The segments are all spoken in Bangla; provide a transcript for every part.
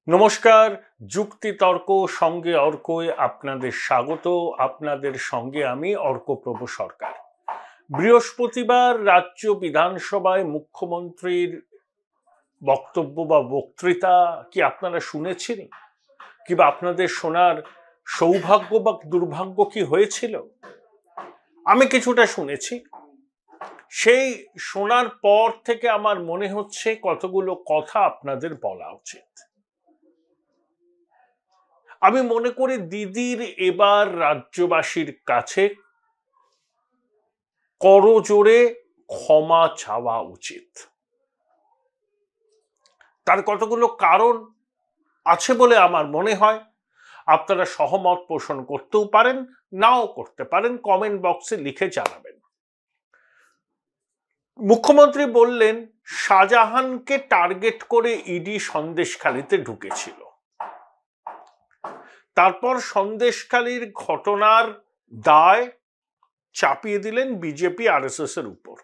নমস্কার। যুক্তিতর্ক সঙ্গে অর্কয় আপনাদের স্বাগত। আপনাদের সঙ্গে আমি অর্কপ্রভ সরকার। বৃহস্পতিবার রাজ্য বিধানসভায় মুখ্যমন্ত্রীর বক্তব্য বা বক্তৃতা কি আপনারা শুনেছেন, কিংবা আপনাদের শোনার সৌভাগ্য বা দুর্ভাগ্য কি হয়েছিল? আমি কিছুটা শুনেছি। সেই শোনার পর থেকে আমার মনে হচ্ছে কতগুলো কথা আপনাদের বলা উচিত। আমি মনে করি দিদির এবার রাজ্যবাসীর কাছে করজোড়ে ক্ষমা চাওয়া উচিত। তার কতগুলো কারণ আছে বলে আমার মনে হয়। আপনারা সহমত পোষণ করতেও পারেন, নাও করতে পারেন, কমেন্ট বক্সে লিখে জানাবেন। মুখ্যমন্ত্রী বললেন শাহজাহানকে টার্গেট করে ইডি সন্দেশখালিতে ঢুকেছিল। তারপর সন্দেশখালির ঘটনার দায় চাপিয়ে দিলেন বিজেপি আরএসএস এর উপর।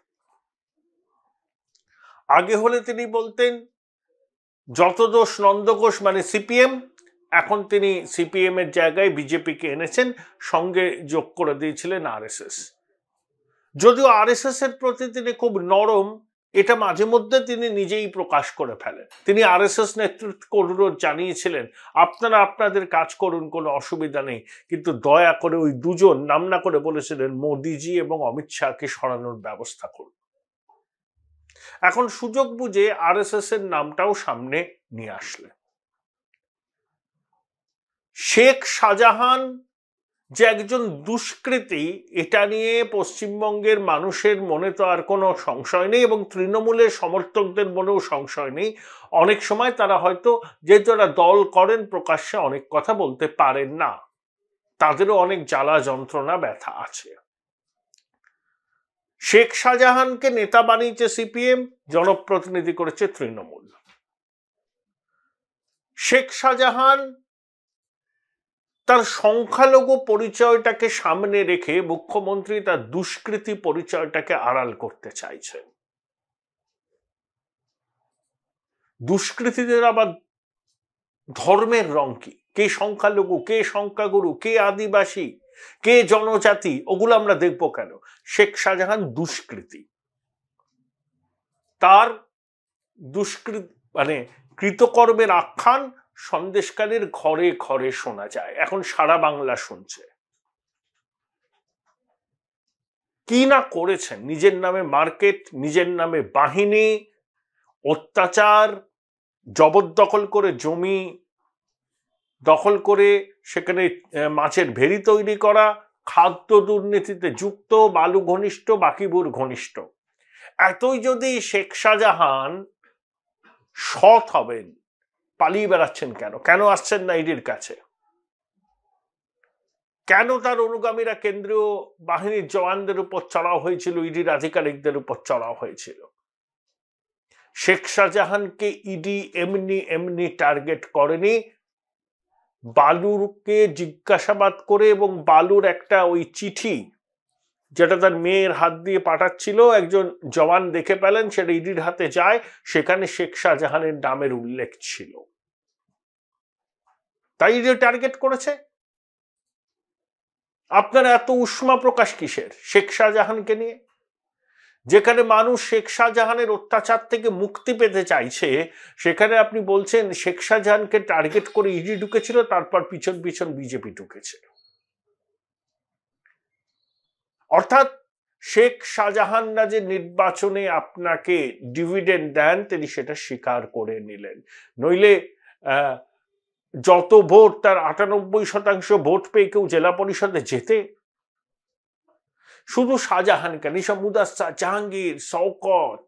আগে হলে তিনি বলতেন যত দোষ নন্দঘোষ মানে সিপিএম, এখন তিনি সিপিএম এর জায়গায় বিজেপিকে এনেছেন, সঙ্গে যোগ করে দিয়েছিলেন আরএসএস। যদিও আরএসএস এর প্রতি তিনি খুব নরম, এটা মাঝে মধ্যে তিনি নিজেই প্রকাশ করে ফেলেন। তিনি আরএসএস নেতৃত্বকে অনুরোধ জানিয়েছিলেন আপনারা আপনাদের কাজ করুন, কোনো অসুবিধা নেই, কিন্তু দয়া করে ওই দুজন নাম না করে বলেছিলেন মোদিজি এবং অমিত শাহকে সরানোর ব্যবস্থা করুন। এখন সুযোগ বুঝে আরএসএস এর নামটাও সামনে নিয়ে আসলেন। শেখ শাহজাহান যে একজন দুষ্কৃতী, এটা নিয়ে পশ্চিমবঙ্গের মানুষের মনে তো আর কোনো সংশয় নেই, এবং তৃণমূলের সমর্থকদের মনেও সংশয় নেই। অনেক সময় তারা হয়তো যে যারা দল করেন প্রকাশ্যে অনেক কথা বলতে পারেন না, তাদেরও অনেক জ্বালা যন্ত্রণা ব্যথা আছে। শেখ শাহজাহানকে নেতা বানিয়েছে সিপিএম, জনপ্রতিনিধি করেছে তৃণমূল। শেখ শাহজাহান তার সংখ্যালঘু পরিচয়টাকে সামনে রেখে মুখ্যমন্ত্রী তার দুষ্কৃতী পরিচয়টাকে আড়াল করতে চাইছেন। দুষ্কৃতীদের আবার ধর্মের রং কি, কে সংখ্যালঘু, কে সংখ্যাগুরু, কে আদিবাসী, কে জনজাতি, ওগুলো আমরা দেখবো কেন? শেখ শাহজাহান দুষ্কৃতী, তার দুষ্কৃতি মানে কৃতকর্মের আখ্যান সন্দেশকালীর ঘরে ঘরে শোনা যায়, এখন সারা বাংলা শুনছে। কি না করেছেন, নিজের নামে মার্কেট, নিজের নামে বাহিনী, অত্যাচার, জবরদখল করে জমি দখল করে সেখানে মাছের ভেড়ি তৈরি করা, খাদ্য দুর্নীতিতে যুক্ত, বালু ঘনিষ্ঠ, বাকিবুর ঘনিষ্ঠ। এতই যদি শেখ শাহজাহান সৎ হবেন, পালিয়ে বেড়াচ্ছেন কেন? কেন আসছেন না ইডির কাছে? কেন তার অনুগামীরা কেন্দ্রীয় বাহিনীর জওয়ানদের উপর চড়াও হয়েছিল, ইডির আধিকারিকদের উপর চড়াও হয়েছিল? শেখ শাহজাহানকে ইডি এমনি এমনি টার্গেট করেনি। বালুরকে জিজ্ঞাসাবাদ করে এবং বালুর একটা ওই চিঠি যেটা তার মেয়ের হাত দিয়ে পাঠাচ্ছিল, একজন জওয়ান দেখে পেলেন, সেটা ইডির হাতে যায়, সেখানে শেখ শাহজাহানের নামের উল্লেখ ছিল, তাই ইডি টার্গেট করেছে। আপনারা এত উষ্মা প্রকাশ কিসের শেখ শাহজাহানকে নিয়ে? যেখানে মানুষ শেখ শাহজাহানের অত্যাচার থেকে মুক্তি পেতে চাইছে, সেখানে আপনি বলছেন শেখ শাহজাহানকে টার্গেট করে ইডি ঢুকেছিল, তারপর পিছন পিছন বিজেপি ঢুকেছে। অর্থাৎ শেখ শাহজাহানরা যে নির্বাচনে আপনাকে ডিভিডেন্ড দেন, তিনি সেটা স্বীকার করে নিলেন। নইলে যত ভোট, তার 98% ভোট পেয়ে কেউ জেলা পরিষদে যেতে। শুধু শাহজাহান কেন, এসব মুদাস্সার, জাহাঙ্গীর, শওকত,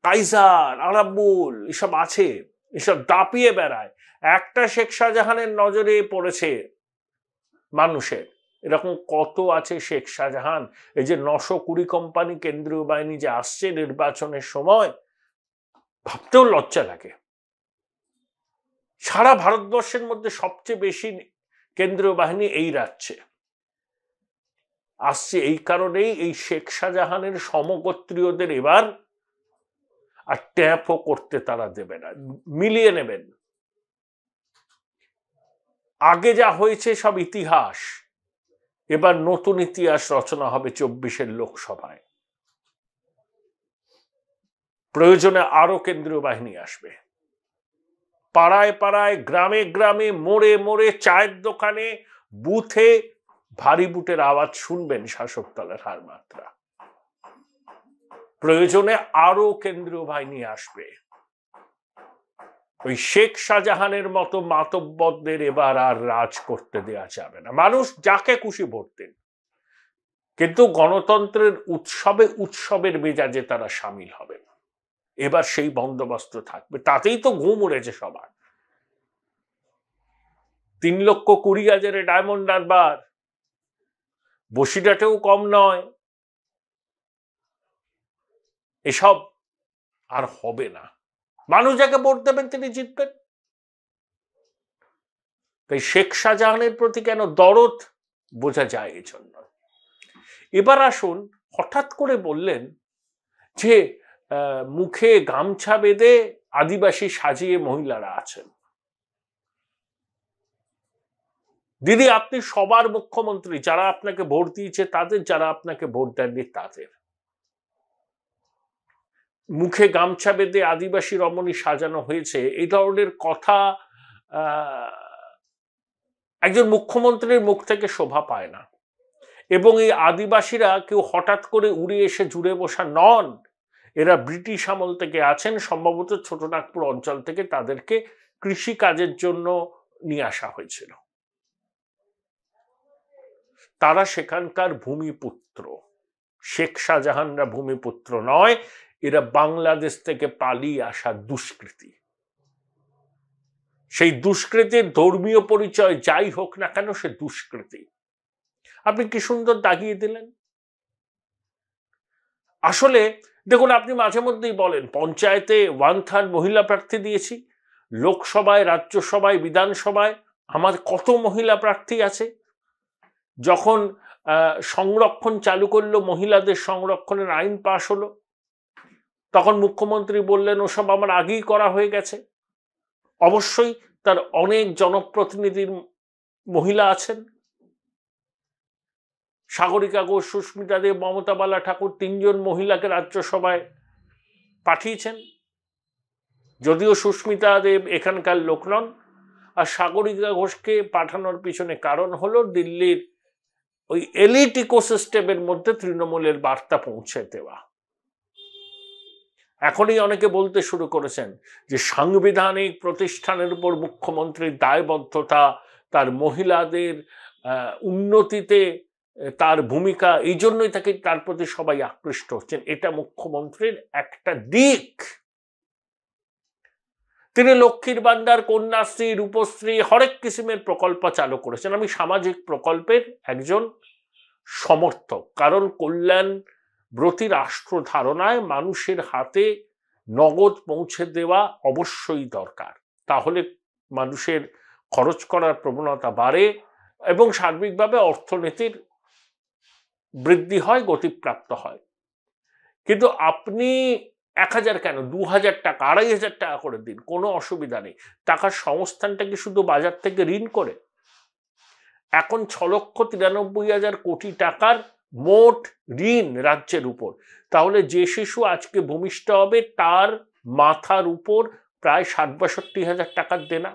কাইজার, আরাবুল এসব আছে, এসব দাপিয়ে বেড়ায়। একটা শেখ শাহজাহানের নজরে পড়েছে মানুষের, এরকম কত আছে শেখ শাহজাহান? এই যে 920 কোম্পানি কেন্দ্রীয় বাহিনী যে আসছে নির্বাচনের সময়, ভাবতেও লজ্জা লাগে। সারা ভারতবর্ষের মধ্যে সবচেয়ে বেশি কেন্দ্রীয় বাহিনী এই রাজ্যে আসছে। এই কারণেই এই শেখ শাহজাহানের সমগোত্রীয়দের এবার আর ট্যাপও করতে তারা দেবে না, মিলিয়ে নেবেন। আগে যা হয়েছে সব ইতিহাস, এবার নতুন ইতিহাস রচনা হবে 24-এর লোকসভায়। প্রয়োজনে আরো কেন্দ্রীয় বাহিনী আসবে। পাড়ায় পাড়ায়, গ্রামে গ্রামে, মোড়ে মোড়ে, চায়ের দোকানে, বুথে ভারী বুটের আওয়াজ শুনবেন শাসক দলের হার মাত্রা। প্রয়োজনে আরো কেন্দ্রীয় বাহিনী আসবে। ওই শেখ শাহজাহানের মতো মাতব্বরদের এবার আর রাজ করতে দেয়া যাবে না। মানুষ যাকে খুশি ভোট দিন, কিন্তু গণতন্ত্রের উৎসবের মেজাজে তারা সামিল হবে না। এবার সেই বন্দোবস্ত থাকবে। তাতেই তো ঘুম উড়েছে সবার। 3,20,000 ডায়মন্ড হারবার, বসিরহাটেও কম নয়। এসব আর হবে না। মানুষ যাকে ভোট দেবেন তিনি জিতবেন। তাই শেখ শাহজাহানের প্রতি কেন দরদ বোঝা যায় এই জন্য। এবার আসুন, হঠাৎ করে বললেন যে মুখে গামছা বেঁধে আদিবাসী সাজিয়ে মহিলারা আছেন। দিদি, আপনি সবার মুখ্যমন্ত্রী, যারা আপনাকে ভোট দিয়েছে তাদের, যারা আপনাকে ভোট দেননি তাদের। মুখে গামছা বেঁধে আদিবাসী রমণী সাজানো হয়েছে, এই ধরনের কথা একজন মুখ্যমন্ত্রীর মুখ থেকে শোভা পায় না। এবং এই আদিবাসীরা কেউ হঠাৎ করে উড়ে এসে জুড়ে বসা নন। এরা ব্রিটিশ আমল থেকে আছেন, সম্ভবত ছোটনাগপুর অঞ্চল থেকে তাদেরকে কৃষি কাজের জন্য নিয়ে আসা হয়েছিল। তারা সেখানকার ভূমিপুত্র। শেখ শাহজাহানরা ভূমিপুত্র নয়, এরা বাংলাদেশ থেকে পালিয়ে আসা দুষ্কৃতী। সেই দুষ্কৃতির ধর্মীয় পরিচয় যাই হোক না কেন, সে দুষ্কৃতী। আপনি কি সুন্দর দাগিয়ে দিলেন। আসলে দেখুন, আপনি মাঝে মধ্যেই বলেন পঞ্চায়েতে 1/3 মহিলা প্রার্থী দিয়েছি, লোকসভায়, রাজ্যসভায়, বিধানসভায় আমার কত মহিলা প্রার্থী আছে। যখন সংরক্ষণ চালু করলো, মহিলাদের সংরক্ষণের আইন পাশ হলো, তখন মুখ্যমন্ত্রী বললেন ওসব আমার আগেই করা হয়ে গেছে। অবশ্যই তার অনেক জনপ্রতিনিধির মহিলা আছেন। সাগরিকা ঘোষ, সুস্মিতা দেব, মমতা বালা ঠাকুর 3 জন মহিলাকে রাজ্যসভায় পাঠিয়েছেন। যদিও সুস্মিতা দেব এখানকার লোক নন, আর সাগরিকা ঘোষকে পাঠানোর পিছনে কারণ হলো দিল্লির ওই এলিট ইকোসিস্টেমের মধ্যে তৃণমূলের বার্তা পৌঁছে দেওয়া। এখনই অনেকে বলতে শুরু করেছেন যে সাংবিধানিক প্রতিষ্ঠানের উপর মুখ্যমন্ত্রীর দায়বদ্ধতা, তার মহিলাদের উন্নতিতে তার ভূমিকা, এই জন্যই তার প্রতি সবাই আকৃষ্ট হচ্ছেন। এটা মুখ্যমন্ত্রীর একটা দিক। তিনি লক্ষ্মীর ভান্ডার, কন্যাশ্রী, রূপশ্রী, হরেক কিসিমের প্রকল্প চালু করেছেন। আমি সামাজিক প্রকল্পের একজন সমর্থক, কারণ কল্যাণ ব্রতী রাষ্ট্র ধারণায় মানুষের হাতে নগদ পৌঁছে দেওয়া অবশ্যই দরকার। তাহলে মানুষের খরচ করার প্রবণতা বাড়ে এবং সার্বিকভাবে অর্থনীতির বৃদ্ধি হয়, গতিপ্রাপ্ত হয়। কিন্তু আপনি 1,000 কেন 2,000 টাকা, 2,500 টাকা করে দিন, কোনো অসুবিধা নেই। টাকার সংস্থানটা কি শুধু বাজার থেকে ঋণ করে? এখন 6,93,000 কোটি টাকার মোট ঋণ রাজ্যের উপর। তাহলে যে শিশু আজকে ভূমিষ্ঠ হবে তার মাথার উপর প্রায় 60-62,000 টাকার দেনা।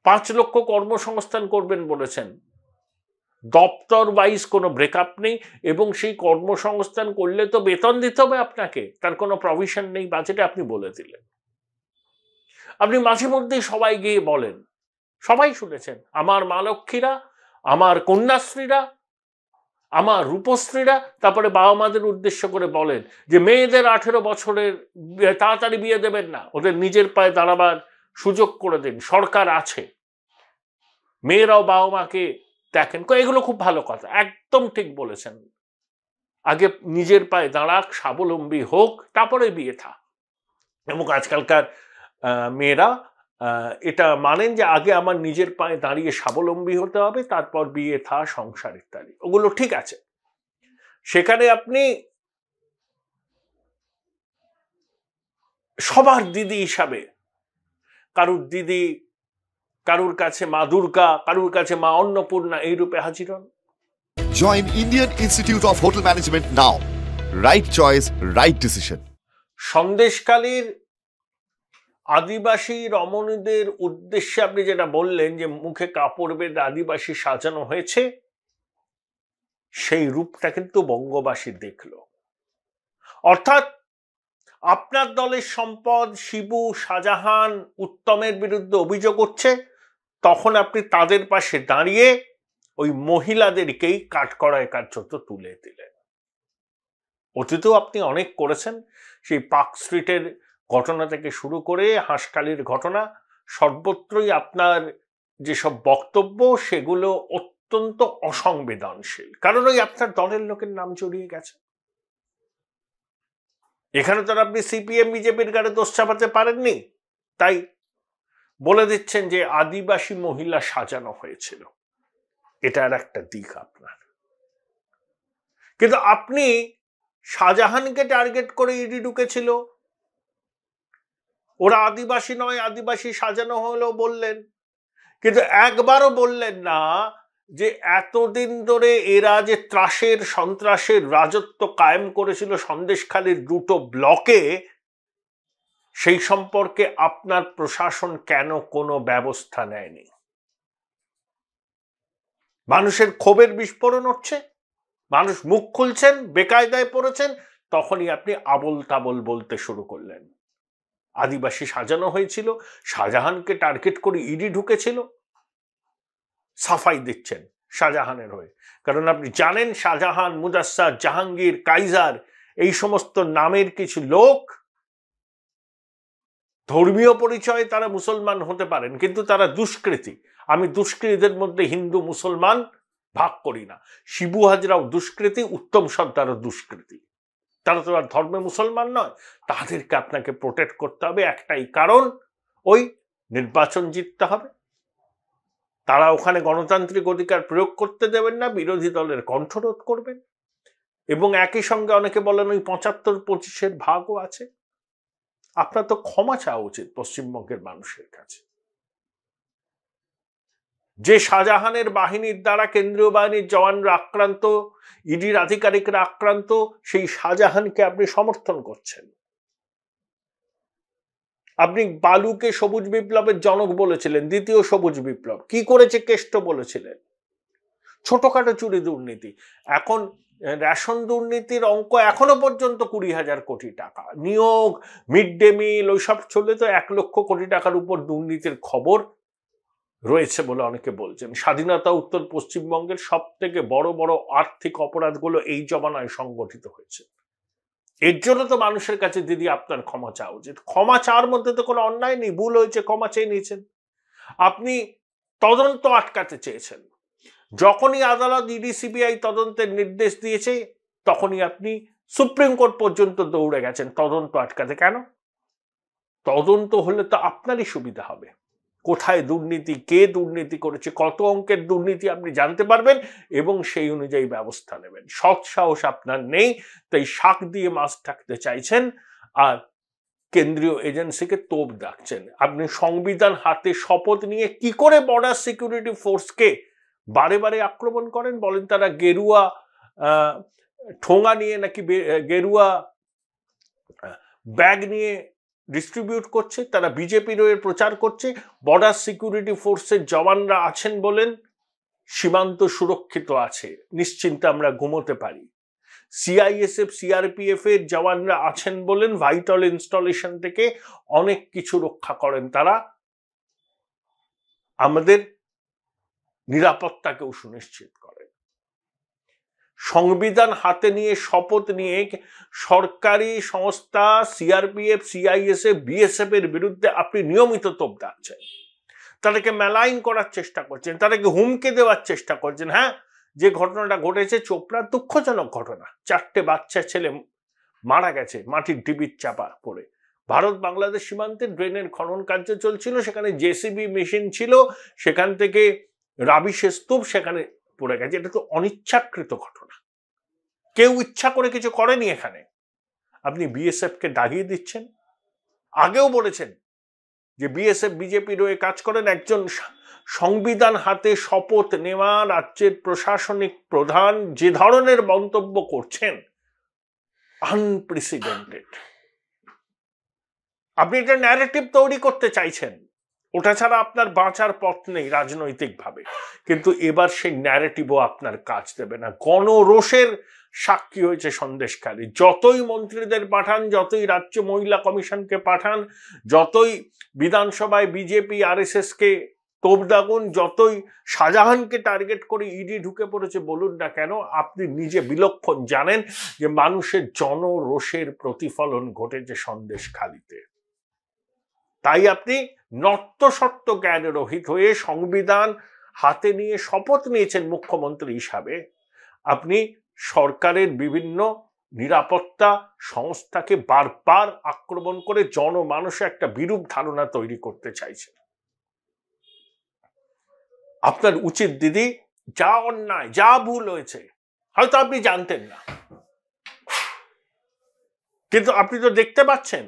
5 লক্ষ কর্মসংস্থান করবেন বলেছেন। দপ্তর ওয়াইজ কোনো ব্রেকআপ নেই, এবং সেই কর্মসংস্থান করলে তো বেতন দিতে হবে আপনাকে, তার কোনো প্রভিশন নেই বাজেটে। আপনি বলে দিলেন। আপনি মাঝে মধ্যেই সবাই গিয়ে বলেন, সবাই শুনেছেন, আমার মা লক্ষ্মীরা, আমার কন্যাশ্রীরা, আমার রূপশ্রীরা, তারপরে বাবা মাদের উদ্দেশ্য করে বলেন যে মেয়েদের 18 বছরের তাড়াতাড়ি বিয়ে দেবেন না, ওদের নিজের পায়ে দাঁড়াবার সুযোগ করে দিন, সরকার আছে, মেয়েরাও বাবা মাকে দেখেন। এগুলো খুব ভালো কথা, একদম ঠিক বলেছেন। আগে নিজের পায়ে দাঁড়াক, স্বাবলম্বী হোক, তারপরে বিয়ে থা। এবং আজকালকার মেয়েরা এটা মানেন যে আগে আমার নিজের পায়ে দাঁড়িয়ে স্বাবলম্বী হতে হবে, তারপর বিয়ে থা, সংসার ইত্যাদি। ওগুলো ঠিক আছে। সেখানে আপনি সবার দিদি হিসাবে, কারুর দিদি কারুর কাছে মা দুর্গা, কারুর কাছে মা অন্নপূর্ণা এই রূপে হাজির হন। Join Indian Institute of Hotel Management now. Right choice, right decision. সন্দেশখালীর আদিবাসী রমণীদের উদ্দেশ্যে আপনি যেটা বললেন যে মুখে কাপড় বেঁধে আদিবাসী সাজানো হয়েছে, সেই রূপটা কিন্তু বঙ্গবাসী দেখল। অর্থাৎ আপনার দলের সম্পদ শিবু, শাহজাহান, উত্তমের বিরুদ্ধে অভিযোগ উঠছে, তখন আপনি তাদের পাশে দাঁড়িয়ে ওই মহিলাদেরকেই কাঠকড়ায় কার্যত তুলে দিলেন। অতীতেও আপনি অনেক করেছেন, সেই পার্ক স্ট্রিটের ঘটনা থেকে শুরু করে হাঁসখালির ঘটনা, সর্বত্রই আপনার যেসব বক্তব্য সেগুলো অত্যন্ত অসংবেদনশীল, কারণ ওই আপনার দলের লোকের নাম জড়িয়ে গেছে। এখানে তো আপনি সিপিএম বিজেপির গাড়ে দোষ চাপাতে পারেননি, তাই বলে দিচ্ছেন যে আদিবাসী মহিলা সাজানো হয়েছিল। এটা আর একটা দিক আপনার। কিন্তু আপনি শাহজাহানকে টার্গেট করে ইডি ঢুকেছিল, ওরা আদিবাসী নয়, আদিবাসী সাজানো হলো বললেন, কিন্তু একবারও বললেন না যে এতদিন ধরে এরা যে ত্রাসের সন্ত্রাসের রাজত্ব কায়েম করেছিল সন্দেশখালীর দুটো ব্লকে, সেই সম্পর্কে আপনার প্রশাসন কেন কোনো ব্যবস্থা নেয়নি? মানুষের ক্ষোভের বিস্ফোরণ হচ্ছে, মানুষ মুখ খুলছেন, বেকায়দায় পড়েছেন, তখনই আপনি আবোল তাবোল বলতে শুরু করলেন। আদিবাসী সাজানো হয়েছিল, শাহজাহানকে টার্গেট করে ইডি ঢুকেছিল, সাফাই দিচ্ছেন শাহজাহানের হয়ে। কারণ আপনি জানেন শাহজাহান, মুদাস্সার, জাহাঙ্গীর, কাইজার এই সমস্ত নামের কিছু লোক ধর্মীয় পরিচয়ে তারা মুসলমান হতে পারেন, কিন্তু তারা দুষ্কৃতী। আমি দুষ্কৃতীদের মধ্যে হিন্দু মুসলমান ভাগ করি না। শিবু হাজরাও দুষ্কৃতী, উত্তম সর্দারও দুষ্কৃতী, তারা তো আর ধর্মে মুসলমান নয়। তাদেরকে আপনাকে প্রোটেক্ট করতে হবে একটাই কারণ, ওই নির্বাচন জিততে হবে। তারা ওখানে গণতান্ত্রিক অধিকার প্রয়োগ করতে দেবেন না, বিরোধী দলের কণ্ঠরোধ করবেন, এবং একই সঙ্গে অনেকে বলেন ওই ৭৫-২৫-এর ভাগও আছে। আপনার তো ক্ষমা চাওয়া উচিত পশ্চিমবঙ্গের মানুষের কাছে। যে শাহজাহানের বাহিনীর দ্বারা কেন্দ্রীয় বাহিনীর জওয়ানরা আক্রান্ত, ইডির আধিকারিকরা আক্রান্ত, সেই শাহজাহানকে আপনি সমর্থন করছেন। আপনি বালুকে সবুজ বিপ্লবের জনক বলেছিলেন, দ্বিতীয় সবুজ বিপ্লব। কি করেছে কেষ্ট বলেছিলেন? ছোটখাটো চুরি দুর্নীতি। এখন রেশন দুর্নীতির অঙ্ক এখনো পর্যন্ত ২০,০০০ কোটি টাকা। নিয়োগ, মিড ডে মিল ওইসব চলে তো ১,০০,০০০ কোটি টাকার উপর দুর্নীতির খবর রয়েছে বলে অনেকে বলছেন। স্বাধীনতা উত্তর পশ্চিমবঙ্গের সব থেকে বড় বড় আর্থিক অপরাধগুলো এই জমানায় সংগঠিত হয়েছে। এর জন্য তো মানুষের কাছে দিদি আপনার ক্ষমা চাওয়া উচিত। ক্ষমা চাওয়ার মধ্যে তো কোনো অন্যায় নেই, ভুল হয়েছে, ক্ষমা চেয়ে নিয়েছেন। আপনি তদন্ত আটকাতে চেয়েছেন, যখনই আদালত ইডি সিবিআই তদন্তের নির্দেশ দিয়েছে তখনই আপনি সুপ্রিম কোর্ট পর্যন্ত দৌড়ে গেছেন তদন্ত আটকাতে। কেন? তদন্ত হলে তো আপনারই সুবিধা হবে। কোথায় দুর্নীতি, কে দুর্নীতি করেছে, কত অঙ্কের দুর্নীতি আপনি জানতে পারবেন এবং সেই অনুযায়ী ব্যবস্থা নেবেন। সৎ সাহস আপনার নেই, তাই শাক দিয়ে মাছ ঢাকতে চাইছেন আর কেন্দ্রীয় এজেন্সিকে তোপ ডাকছেন। আপনি সংবিধান হাতে শপথ নিয়ে কি করে বর্ডার সিকিউরিটি ফোর্সকে বারে বারে আক্রমণ করেন? বলেন তারা গেরুয়া ঠোঙা নিয়ে নাকি গেরুয়া ব্যাগ নিয়ে ডিস্ট্রিবিউট করছে, তারা বিজেপির হয়ে প্রচার করছে। বর্ডার সিকিউরিটি ফোর্সের জওয়ানরা আছেন বলেন সীমান্ত সুরক্ষিত আছে, নিশ্চিন্তে আমরা ঘুমোতে পারি। সিআইএসএফ সিআরপিএফ এর জওয়ানরা আছেন বলেন ভাইটাল ইনস্টলেশন থেকে অনেক কিছু রক্ষা করেন তারা, আমাদের নিরাপত্তাকেও সুনিশ্চিত করেন। সংবিধান হাতে নিয়ে শপথ নিয়ে সরকারি সংস্থা সিআরপিএফ সিআইএসএফ বিএসএফ এর বিরুদ্ধে আপনি নিয়মিত তোপ দাগছেন, তাদেরকে মেলাইন করার চেষ্টা করছেন, তাদেরকে হুমকি দেওয়ার চেষ্টা করছেন। হ্যাঁ, যে ঘটনাটা ঘটেছে চোপড়ার দুঃখজনক ঘটনা, 4টে বাচ্চা ছেলে মারা গেছে মাটির ডিবির চাপা পড়ে। ভারত বাংলাদেশ সীমান্তে ড্রেনের খনন কার্য চলছিল, সেখানে জেসিবি মেশিন ছিল, সেখান থেকে রাবিশের স্তূপ সেখানে পড়ে গেছে। এটা তো অনিচ্ছাকৃত ঘটনা, কেউ ইচ্ছা করে কিছু করেনি। এখানে আপনি বিএসএফ কে দাগিয়ে দিচ্ছেন। আগেও বলেছেন যে বিএসএফ বিজেপির হয়ে কাজ করেন, একজন সংবিধান হাতে শপথ নেওয়া রাজ্যের প্রশাসনিক প্রধান যে ধরনের মন্তব্য করছেন, আনপ্রেসিডেন্টেড। আপনি একটা ন্যারেটিভ তৈরি করতে চাইছেন, ওটা ছাড়া আপনার বাঁচার পথ নেই রাজনৈতিকভাবে, কিন্তু এবার সেই ন্যারেটিভও আপনার কাজ দেবে না। গণরোষের সাক্ষী হয়েছে সন্দেশখালী। যতই মন্ত্রীদের পাঠান, যতই রাজ্য মহিলা কমিশনকে পাঠান, যতই বিধানসভায় বিজেপি আরএসএস কে তোপ দাগুন, যতই শাহজাহানকে টার্গেট করে ইডি ঢুকে পড়েছে বলুন না কেন, আপনি নিজে বিলক্ষণ জানেন যে মানুষের জনরোষের প্রতিফলন ঘটেছে সন্দেশখালীতে। তাই আপনি নর্তসত্ত্ব জ্ঞানে রহিত হয়ে সংবিধান হাতে নিয়ে শপথ নিয়েছেন মুখ্যমন্ত্রী হিসাবে। আপনি সরকারের বিভিন্ন নিরাপত্তা সংস্থাকে বারবার আক্রমণ করে জনমানসে একটা বিরূপ ধারণা তৈরি করতে চাইছেন। আপনার উচিত দিদি, যা অন্যায় যা ভুল হয়েছে হয়তো আপনি জানতেন না, কিন্তু আপনি তো দেখতে পাচ্ছেন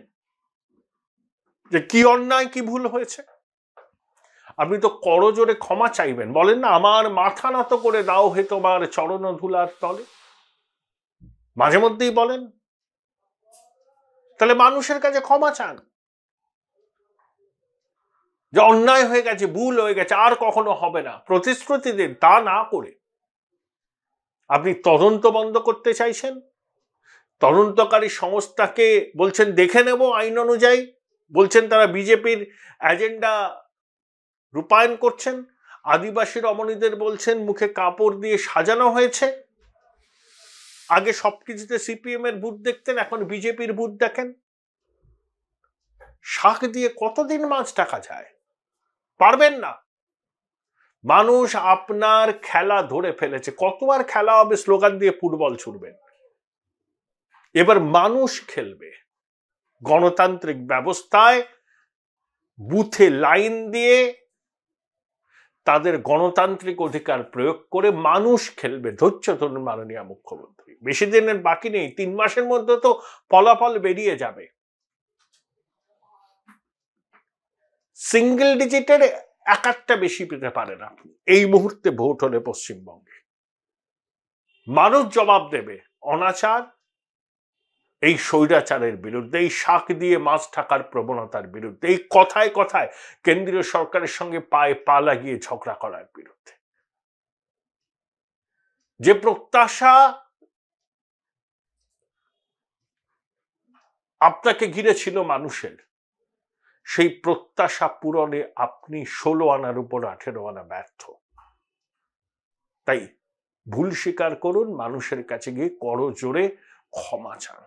যে কি অন্যায় কি ভুল হয়েছে। আপনি তো করজোরে ক্ষমা চাইবেন, বলেন না আমার মাথা নত করে দাও হে তোমার চরণ ধুলার তলে, মাঝে মধ্যেই বলেন। তাহলে মানুষের কাছে ক্ষমা চান যে অন্যায় হয়ে গেছে, ভুল হয়ে গেছে, আর কখনো হবে না, প্রতিশ্রুতি দিন। তা না করে আপনি তদন্ত বন্ধ করতে চাইছেন। তদন্তকারী সংস্থাকে বলছেন দেখে নেব আইন অনুযায়ী, বলছেন তারা বিজেপির এজেন্ডা রূপায়ণ করছেন। আদিবাসী রমণীদের বলছেন মুখে কাপড় দিয়ে সাজানো হয়েছে। আগে সবকিছুতে সিপিএম এর ভূত দেখতেন, এখন বিজেপির ভূত দেখেন। শাক দিয়ে কতদিন মাছ টাকা যায়? পারবেন না। মানুষ আপনার খেলা ধরে ফেলেছে। কতবার খেলা হবে স্লোগান দিয়ে ফুটবল ছুড়বেন? এবার মানুষ খেলবে গণতান্ত্রিক ব্যবস্থায়, বুথে লাইন দিয়ে তাদের গণতান্ত্রিক অধিকার প্রয়োগ করে মানুষ খেলবে। ধৈর্য ধরুন মাননীয় মুখ্যমন্ত্রী, বেশি দিনের বাকি নেই, 3 মাসের মধ্যে তো ফলাফল বেরিয়ে যাবে। সিঙ্গেল ডিজিটের একটা বেশি পেতে পারেন আপনি এই মুহূর্তে ভোট হলে পশ্চিমবঙ্গে। মানুষ জবাব দেবে অনাচার, এই স্বৈরাচারের বিরুদ্ধে, এই শাক দিয়ে মাছ ঢাকার প্রবণতার বিরুদ্ধে, এই কথায় কথায় কেন্দ্রীয় সরকারের সঙ্গে পায়ে পা লাগিয়ে ঝগড়া করার বিরুদ্ধে। যে প্রত্যাশা আপনাকে ঘিরে ছিল মানুষের, সেই প্রত্যাশা পূরণে আপনি 16 আনার উপর 18 আনা ব্যর্থ। তাই ভুল স্বীকার করুন, মানুষের কাছে গিয়ে করজোড়ে ক্ষমা চান।